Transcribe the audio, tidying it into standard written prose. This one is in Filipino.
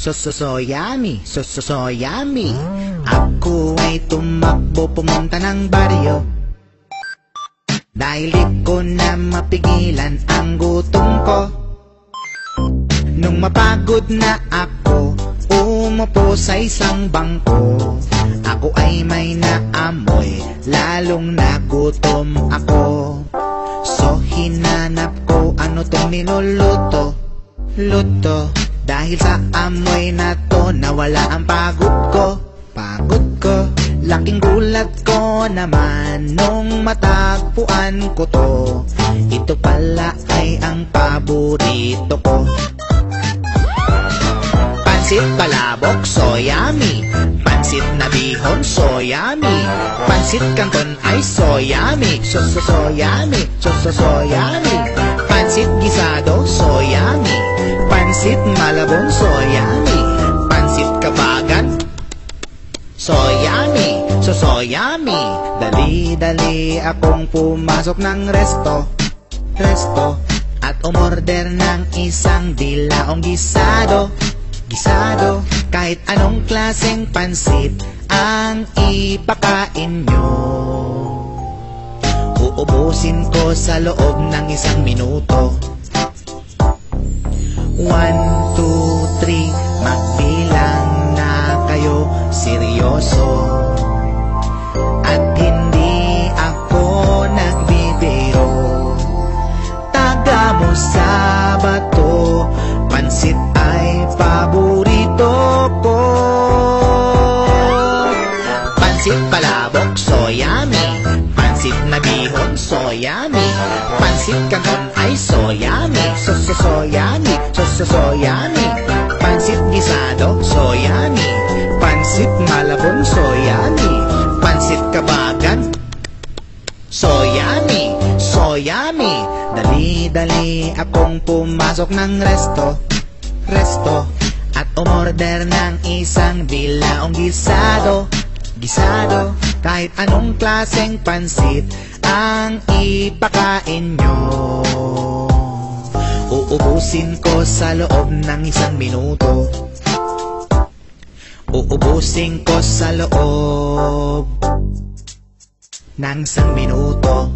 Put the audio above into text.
So yummy, so yummy. Ako ay tumakbo pumunta ng baryo dahil di ko na mapigilan ang gutom ko. Nung mapagod na ako, umupo sa isang bangko. Ako ay may naamoy, lalong nagutom ako. So hinanap ko ano tong niluluto, luto. Dahil sa amoy na to, nawala ang pagod ko. Laking gulat ko naman nung matagpuan ko to. Ito pala ay ang paborito ko. Pansit palabok, so yummy. Pansit na bihon, so yummy. Pansit canton ay so yummy. So yummy, so yummy. Pansit gisado, so yummy. Pansit malabon, so yummy. Pansit kabagan, so yummy. So yummy. Dali akong pumasok ng resto at umorder ng isang dilaong gisado. Kahit anong klaseng pansit ang ipakain nyo, uubusin ko sa loob ng isang minuto. 1, 2, 3, magbilang na kayo seryoso. At hindi ako nagbibiro. Taga mo sa bato, pansit ay paborito ko. Pansit palabok, so yummy. Pansit na bihon, so yummy. Pansit canton ay so yummy. So yummy, so yummy. Pansit gisado, so yummy. Pansit malabon, so yummy. Pansit kabagan, so yummy, so yummy. Dali akong pumasok ng resto at umorder ng isang dilaong gisado. Kahit anong klaseng pansit ang ipakain nyo, uubusin ko sa loob ng isang minuto. Uubusin ko sa loob ng isang minuto.